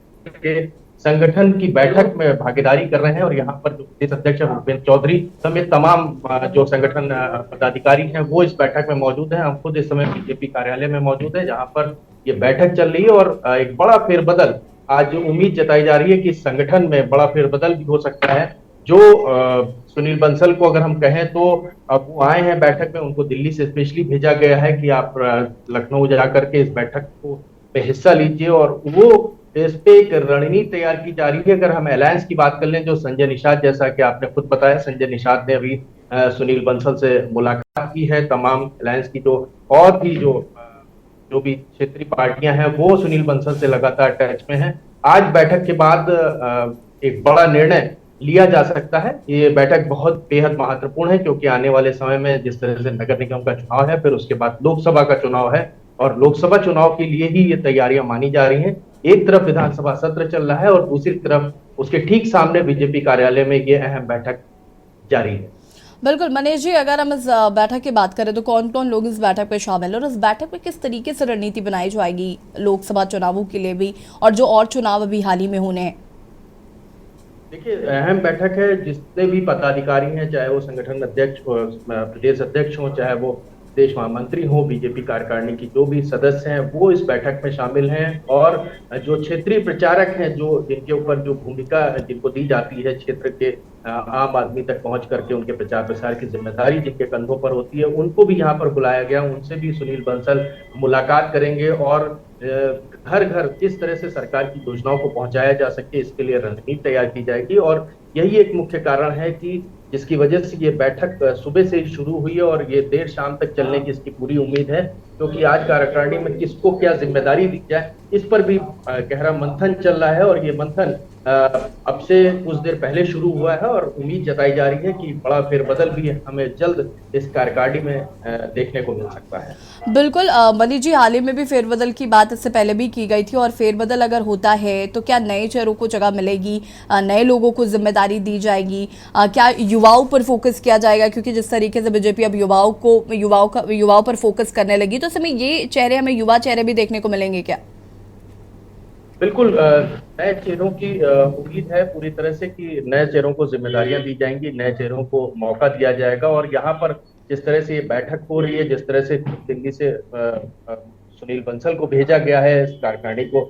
संगठन की बैठक में भागीदारी कर रहे हैं और यहाँ पर जो प्रदेश अध्यक्ष भूपेंद्र चौधरी समेत तमाम जो संगठन पदाधिकारी हैं वो इस बैठक में मौजूद हैं। हम खुद इस समय बीजेपी कार्यालय में मौजूद है जहाँ पर ये बैठक चल रही है और एक बड़ा फेरबदल आज उम्मीद जताई जा रही है कि इस संगठन में बड़ा फेरबदल भी हो सकता है जो सुनील बंसल को अगर हम कहें तो अब वो आए हैं बैठक में, उनको दिल्ली से स्पेशली भेजा गया है कि आप लखनऊ जाकर के इस बैठक को पे हिस्सा लीजिए, और वो इस पे एक रणनीति तैयार की जा रही है। अगर हम अलायंस की बात कर लें, जो संजय निषाद, जैसा कि आपने खुद बताया, संजय निषाद ने अभी सुनील बंसल से मुलाकात की है। तमाम अलायंस की जो और भी जो भी क्षेत्रीय पार्टियां हैं वो सुनील बंसल से लगातार टच में हैं। आज बैठक के बाद एक बड़ा निर्णय लिया जा सकता है। ये बैठक बहुत बेहद महत्वपूर्ण है, क्योंकि आने वाले समय में जिस तरह से नगर निगम का चुनाव है, फिर उसके बाद लोकसभा का चुनाव है, और लोकसभा चुनाव के लिए ही ये तैयारियां मानी जा रही हैं। एक तरफ विधानसभा सत्र चल रहा है और दूसरी तरफ उसके ठीक सामने बीजेपी कार्यालय में ये अहम बैठक जारी है। बिल्कुल मनीष जी, अगर हम इस बैठक की बात करें तो कौन कौन लोग इस बैठक में शामिल हैं और इस बैठक में किस तरीके से रणनीति बनाई जाएगी लोकसभा चुनावों के लिए भी, और जो और चुनाव अभी हाल ही में होने हैं? देखिए, अहम बैठक है। जितने भी पदाधिकारी हैं, चाहे वो संगठन अध्यक्ष, प्रदेश अध्यक्ष हो, चाहे वो प्रदेश महामंत्री हो, बीजेपी कार्यकारिणी की जो भी सदस्य हैं, वो इस बैठक में शामिल हैं। और जो क्षेत्रीय प्रचारक हैं, जो जिनके ऊपर जो भूमिका जिनको दी जाती है क्षेत्र के आम आदमी तक पहुंच करके उनके प्रचार प्रसार की जिम्मेदारी जिनके कंधों पर होती है, उनको भी यहाँ पर बुलाया गया। उनसे भी सुनील बंसल मुलाकात करेंगे और घर घर किस तरह से सरकार की योजनाओं को पहुंचाया जा सके, इसके लिए रणनीति तैयार की जाएगी। और यही एक मुख्य कारण है कि जिसकी वजह से ये बैठक सुबह से ही शुरू हुई है और ये देर शाम तक चलने की इसकी पूरी उम्मीद है, क्योंकि आज कार्यकारिणी में किसको क्या जिम्मेदारी दी जाए, इस पर भी गहरा मंथन चल रहा है। और ये मंथन अब से कुछ देर पहले शुरू हुआ है और उम्मीद जताई जा रही है कि बड़ा फेरबदल भी हमें जल्द इस कार्यकारिणी में देखने को मिल सकता है। बिल्कुल मनीष जी, हाल ही में भी फेरबदल की बात इससे पहले भी की गई थी, और फेरबदल अगर होता है तो क्या नए चेहरों को जगह मिलेगी, नए लोगों को जिम्मेदारी दी जाएगी, क्या युवाओं पर फोकस किया जाएगा? क्योंकि जिस तरीके से बीजेपी अब युवाओं पर फोकस करने लगी, तो समय ये चेहरे, हमें युवा चेहरे भी देखने को मिलेंगे क्या? बिल्कुल, नए चेहरों की उम्मीद है पूरी तरह से कि नए चेहरों को जिम्मेदारियां दी जाएंगी, नए चेहरों को मौका दिया जाएगा। और यहाँ पर जिस तरह से ये बैठक हो रही है, जिस तरह से दिल्ली से सुनील बंसल को भेजा गया है इस कार्यकारिणी को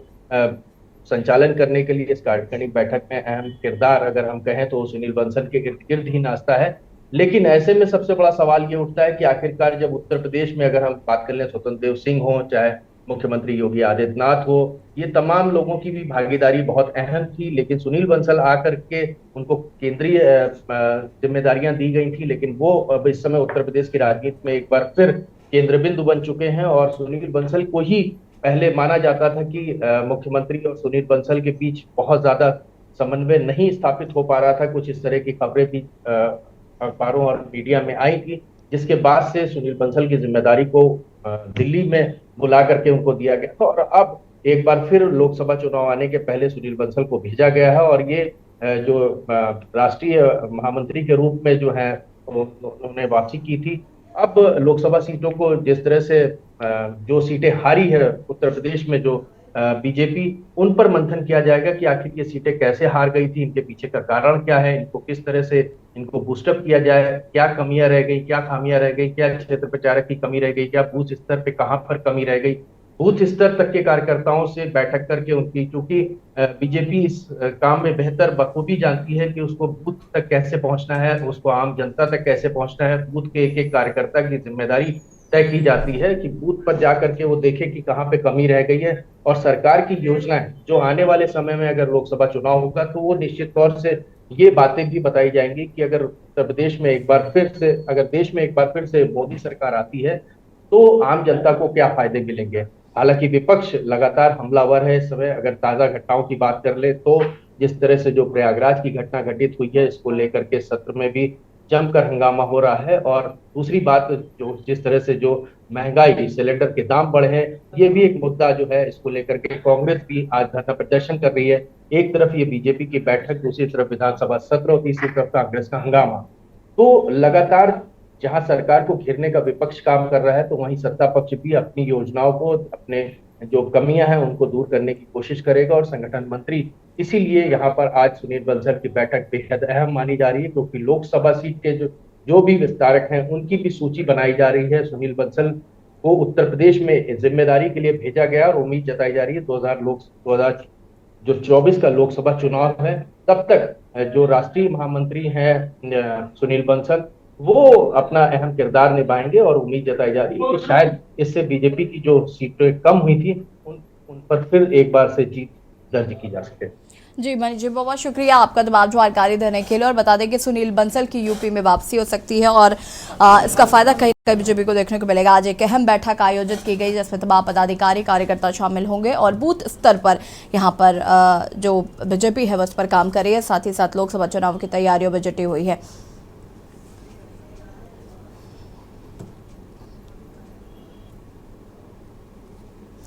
संचालन करने के लिए, इस कार्यकारिणी बैठक में अहम किरदार अगर हम कहें तो सुनील बंसल के इर्द गिर्द ही नाचता है। लेकिन ऐसे में सबसे बड़ा सवाल ये उठता है कि आखिरकार जब उत्तर प्रदेश में अगर हम बात कर लें, स्वतंत्र देव सिंह हो, चाहे मुख्यमंत्री योगी आदित्यनाथ हो, ये तमाम लोगों की भी भागीदारी बहुत अहम थी। लेकिन सुनील बंसल आकर के उनको केंद्रीय जिम्मेदारियां दी गई थी, लेकिन वो अब इस समय उत्तर प्रदेश की राजनीति में एक बार फिर केंद्र बिंदु बन चुके हैं। और सुनील बंसल को ही पहले माना जाता था कि मुख्यमंत्री और सुनील बंसल के बीच बहुत ज्यादा समन्वय नहीं स्थापित हो पा रहा था। कुछ इस तरह की खबरें भी अखबारों और मीडिया में आई थी, जिसके बाद से सुनील बंसल की जिम्मेदारी को दिल्ली में बुला करके उनको दिया गया था। और अब एक बार फिर लोकसभा चुनाव आने के पहले सुनील बंसल को भेजा गया है। और ये जो राष्ट्रीय महामंत्री के रूप में जो है उन्होंने वापसी की थी। अब लोकसभा सीटों को जिस तरह से जो सीटें हारी है उत्तर प्रदेश में जो बीजेपी, उन पर मंथन किया जाएगा कि आखिर ये सीटें कैसे हार गई थी, इनके पीछे का कारण क्या है, इनको किस तरह से इनको बूस्टअप किया जाए, क्या कमियां रह गई, क्या खामियां रह गई, क्या क्षेत्र प्रचारक की कमी रह गई, क्या बूथ स्तर पे कहां पर कमी रह गई। बूथ स्तर तक के कार्यकर्ताओं से बैठक करके उनकी, क्योंकि बीजेपी इस काम में बेहतर बखूबी जानती है कि उसको बूथ तक कैसे पहुंचना है, उसको आम जनता तक कैसे पहुंचना है। बूथ के एक एक कार्यकर्ता की जिम्मेदारी तय की जाती है कि बूथ पर जाकर के वो देखे कि कहाँ पे कमी रह गई है। और सरकार की योजनाएं जो आने वाले समय में अगर लोकसभा चुनाव होगा तो वो निश्चित तौर से ये बातें भी बताई जाएंगी कि अगर उत्तर प्रदेश में एक बार फिर से, अगर देश में एक बार फिर से मोदी सरकार आती है तो आम जनता को क्या फायदे मिलेंगे। हालांकि विपक्ष लगातार हमलावर है इस समय। अगर ताजा घटनाओं की बात कर ले तो जिस तरह से जो प्रयागराज की घटना घटित हुई है, इसको लेकर के सत्र में भी जमकर हंगामा हो रहा है। और दूसरी बात, जो जिस तरह से जो महंगाई, सिलेंडर के दाम बढ़े हैं, ये भी एक मुद्दा जो है, इसको लेकर के कांग्रेस भी आज धरना प्रदर्शन कर रही है। एक तरफ ये बीजेपी की बैठक, दूसरी तरफ विधानसभा सत्र और तीसरी तरफ कांग्रेस का हंगामा। तो लगातार जहां सरकार को घेरने का विपक्ष काम कर रहा है, तो वहीं सत्ता पक्ष भी अपनी योजनाओं को, अपने जो कमियां हैं उनको दूर करने की कोशिश करेगा। और संगठन मंत्री, इसीलिए यहाँ पर आज सुनील बंसल की बैठक बेहद अहम मानी जा रही है, क्योंकि लोकसभा सीट के जो भी विस्तारक हैं उनकी भी सूची बनाई जा रही है। सुनील बंसल को उत्तर प्रदेश में जिम्मेदारी के लिए भेजा गया और उम्मीद जताई जा रही है जो 24 का लोकसभा चुनाव है तब तक जो राष्ट्रीय महामंत्री हैं सुनील बंसल वो अपना अहम किरदार निभाएंगे और उम्मीद जताई जा रही है कि शायद इससे बीजेपी की जो सीटें कम हुई थी उन पर फिर एक बार से जीत दर्ज की जा सके। जी मनीष जी, बहुत शुक्रिया आपका तमाम जानकारी देने के लिए। और बता दें कि सुनील बंसल की यूपी में वापसी हो सकती है और इसका फायदा कहीं ना कहीं बीजेपी को देखने को मिलेगा। आज एक अहम बैठक आयोजित की गई जिसमें तमाम पदाधिकारी कार्यकर्ता शामिल होंगे और बूथ स्तर पर यहाँ पर जो बीजेपी है उस पर काम कर रही है। साथ ही साथ लोकसभा चुनाव की तैयारियों में जुटी हुई है।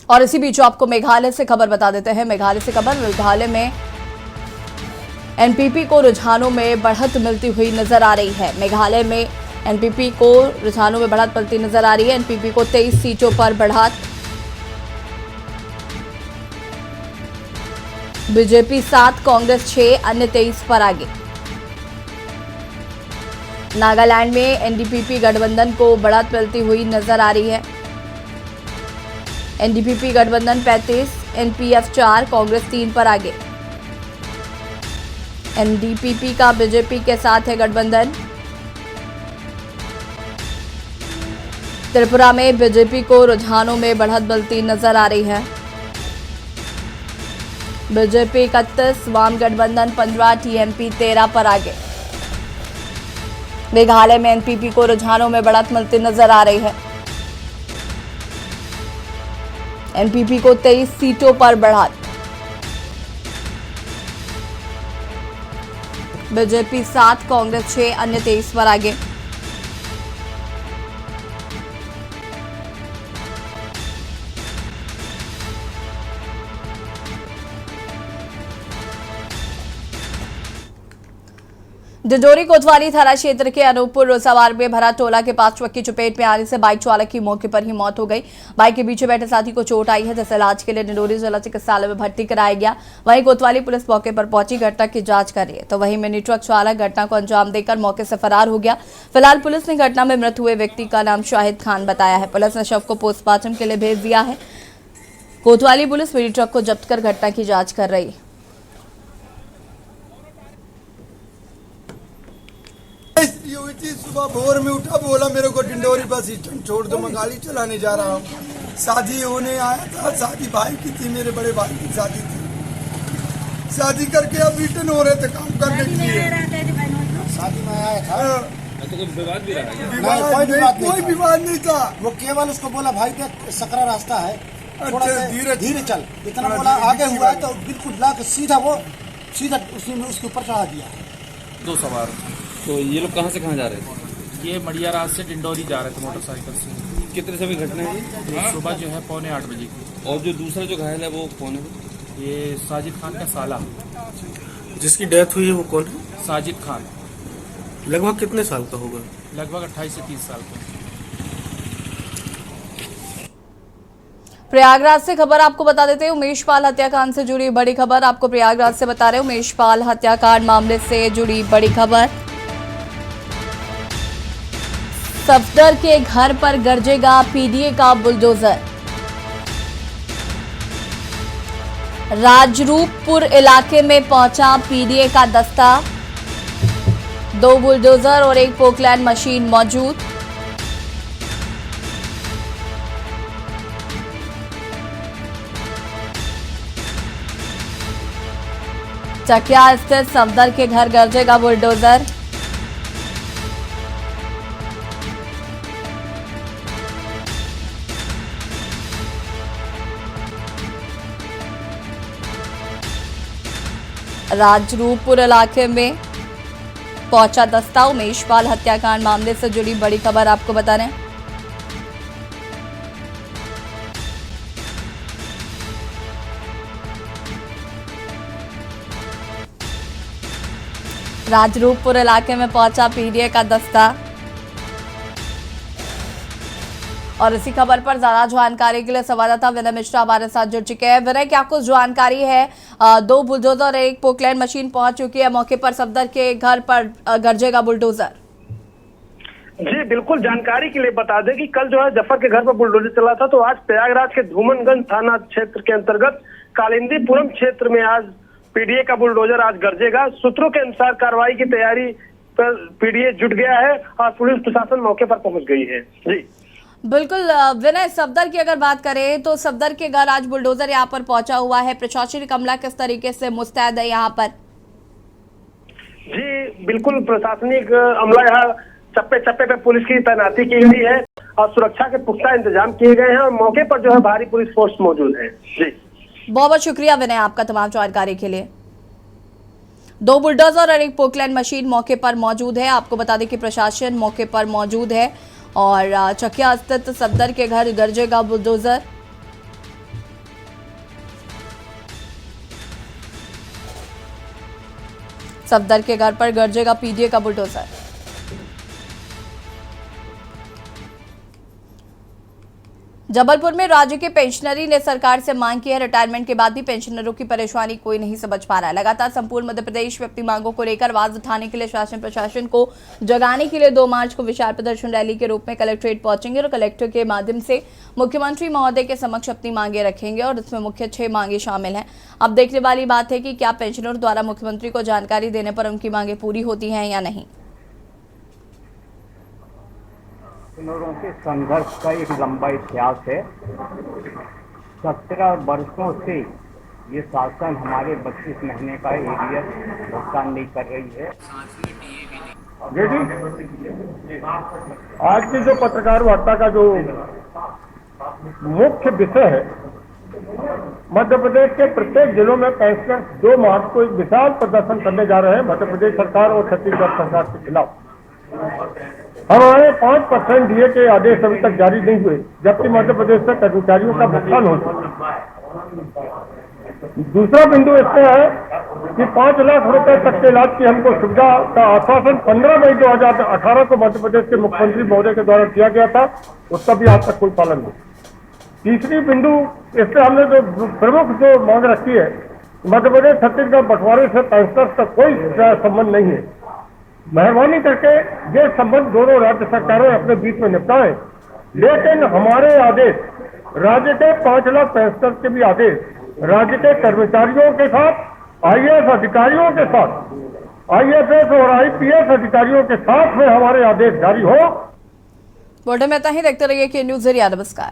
और इसी बीच आपको मेघालय से खबर बता देते हैं। मेघालय से खबर, मेघालय में एनपीपी को रुझानों में बढ़त मिलती हुई नजर आ रही है। मेघालय में एनपीपी को रुझानों में बढ़त मिलती नजर आ रही है। एनपीपी को 23 सीटों पर बढ़त, बीजेपी 7, कांग्रेस 6, अन्य 23 पर आगे। नागालैंड में एनडीपीपी गठबंधन को बढ़त मिलती हुई नजर आ रही है। एनडीपीपी गठबंधन 35, एनपीएफ 4, कांग्रेस 3 पर आगे। एनडीपीपी का बीजेपी के साथ है गठबंधन। त्रिपुरा में बीजेपी को रुझानों में बढ़त मिलती नजर आ रही है। बीजेपी 31, वाम गठबंधन 15, टीएमपी 13 पर आगे। मेघालय में एनपीपी को रुझानों में बढ़त मिलती नजर आ रही है। एनपीपी को 23 सीटों पर बढ़त, बीजेपी 7, कांग्रेस 6, अन्य 23 पर आगे। डिंडोरी कोतवाली थाना क्षेत्र के अनूपपुर रोसावार में भरा टोला के पास ट्रक की चपेट में आने से बाइक चालक की मौके पर ही मौत हो गई। बाइक के पीछे बैठे साथी को चोट आई है जिसे इलाज के लिए डिंडोरी जिला चिकित्सालय में भर्ती कराया गया। वहीं कोतवाली पुलिस मौके पर पहुंची घटना की जांच कर रही है। तो वहीं मिनी ट्रक चालक घटना को अंजाम देकर मौके से फरार हो गया। फिलहाल पुलिस ने घटना में मृत हुए व्यक्ति का नाम शाहिद खान बताया है। पुलिस ने शव को पोस्टमार्टम के लिए भेज दिया है। कोतवाली पुलिस मिनी ट्रक को जब्त कर घटना की जाँच कर रही है। सुबह भोर में उठा, बोला मेरे को डिंडोरी बस स्टैंड छोड़ दो, मैं गाड़ी चलाने जा रहा हूँ। शादी होने आया था, शादी भाई की थी, मेरे बड़े भाई की शादी थी। शादी करके अब रिटर्न हो रहे थे काम करने के लिए। शादी में आया था तो कुछ विवाद भी रहा? कोई विवाद नहीं था। वो केवल उसको बोला भाई देख सकरा रास्ता है, थोड़ा धीरे धीरे चल, इतना बोला। आगे हुआ तो बिल्कुल ला के सीधा उसी में उसके ऊपर चढ़ा दिया। 2 सवार। तो ये लोग कहाँ से कहाँ जा रहे थे? ये मड़िया राज से डिंडोरी जा रहे थे मोटरसाइकिल से। कितने समय घटना है ये? सुबह जो है 7:45 बजे की। और जो दूसरा जो घायल है वो कौन है? ये साजिद खान का साला। जिसकी डेथ हुई है वो कौन है? साजिद खान। लगभग कितने साल का होगा? लगभग 28 से 30 साल का। प्रयागराज से खबर आपको बता देते हैं। उमेश पाल हत्याकांड से जुड़ी बड़ी खबर आपको प्रयागराज से बता रहे हैं। उमेश पाल हत्याकांड मामले से जुड़ी बड़ी खबर। सफदर के घर पर गरजेगा पीडीए का बुलडोजर। राजरूपपुर इलाके में पहुंचा पीडीए का दस्ता। 2 बुलडोजर और 1 पोकलैंड मशीन मौजूद। चकिया स्थित सफदर के घर गरजेगा बुलडोजर। राजरूपपुर इलाके में पहुंचा दस्ता। उमेश पाल हत्याकांड मामले से जुड़ी बड़ी खबर आपको बता रहे हैं। राजरूपपुर इलाके में पहुंचा पीडीए का दस्ता। और इसी खबर पर ज्यादा जानकारी के लिए संवाददाता विनय मिश्रा हमारे साथ जुड़ चुके हैं। विनय, क्या कुछ जानकारी है? 2 बुलडोजर और 1 पोकलैंड मशीन पहुंच चुकी है मौके पर। सफदर के घर पर गरजेगा बुलडोजर। जी बिल्कुल, जानकारी के लिए बता दें कि कल जो है जफर के घर पर बुलडोजर चला था, तो आज प्रयागराज के धूमनगंज थाना क्षेत्र के अंतर्गत कालिंदीपुरम क्षेत्र में आज पीडीए का बुलडोजर आज गरजेगा। सूत्रों के अनुसार कार्रवाई की तैयारी पर पीडीए जुट गया है और पुलिस प्रशासन मौके पर पहुंच गई है। जी बिल्कुल विनय, सफदर की अगर बात करें तो सफदर के घर आज बुलडोजर यहाँ पर पहुंचा हुआ है। प्रशासनिक अमला किस तरीके से मुस्तैद है यहाँ पर? जी बिल्कुल, प्रशासनिक अमला यहाँ चप्पे चप्पे पे पुलिस की तैनाती की गई है और सुरक्षा के पुख्ता इंतजाम किए गए हैं और मौके पर जो है भारी पुलिस फोर्स मौजूद है। जी बहुत बहुत शुक्रिया विनय आपका तमाम जानकारी के लिए। 2 बुलडोजर और 1 पोकलैंड मशीन मौके पर मौजूद है। आपको बता दें कि प्रशासन मौके पर मौजूद है और चकिया स्थित सफदर के घर गरजेगा बुलडोजर। सफदर के घर पर गरजेगा पीडीए का बुलडोजर। जबलपुर में राज्य के पेंशनरी ने सरकार से मांग की है। रिटायरमेंट के बाद भी पेंशनरों की परेशानी कोई नहीं समझ पा रहा है। लगातार संपूर्ण मध्य प्रदेश में अपनी मांगों को लेकर आवाज उठाने के लिए शासन प्रशासन को जगाने के लिए 2 मार्च को विशाल प्रदर्शन रैली के रूप में कलेक्ट्रेट पहुंचेंगे और कलेक्टर के माध्यम से मुख्यमंत्री महोदय के समक्ष अपनी मांगे रखेंगे और इसमें मुख्य 6 मांगे शामिल हैं। अब देखने वाली बात है कि क्या पेंशनरों द्वारा मुख्यमंत्री को जानकारी देने पर उनकी मांगे पूरी होती हैं या नहीं। पेंशनरों के संघर्ष का एक लंबा इतिहास है। 17 वर्षों से ये शासन हमारे 32 महीने का एरियर भुगतान नहीं कर रही है। आज की जो पत्रकार वार्ता का जो मुख्य विषय है, मध्य प्रदेश के प्रत्येक जिलों में पेंशनर 2 मार्च को एक विशाल प्रदर्शन करने जा रहे हैं मध्य प्रदेश सरकार और छत्तीसगढ़ सरकार के खिलाफ। हमारे 5% डीए के आदेश अभी तक जारी नहीं हुए, जबकि मध्य प्रदेश से कर्मचारियों का भुगतान हो चुका। दूसरा बिंदु इसमें है कि 5 लाख रुपए तक के इलाज की हमको सुविधा का आश्वासन 15 मई 2018 को मध्य प्रदेश के मुख्यमंत्री महोदय के द्वारा किया गया था, उसका भी आज तक कोई पालन नहीं। तीसरी बिंदु इससे हमने जो प्रमुख जो मांग रखी है, मध्य प्रदेश छत्तीसगढ़ बंटवारे से पेंशनर्स का कोई संबंध नहीं है। मेहरबानी करके ये संबंध दोनों राज्य सरकारें अपने बीच में निपटाएं, लेकिन हमारे आदेश राज्य के 5 लाख पेंशनर के भी आदेश राज्य के कर्मचारियों के साथ, आईएएस अधिकारियों के साथ, आईएफएस और आईपीएस अधिकारियों के साथ में हमारे आदेश जारी हो। बुलेटिन में इतना ही। देखते रहिए के न्यूज़ एरिया। नमस्कार।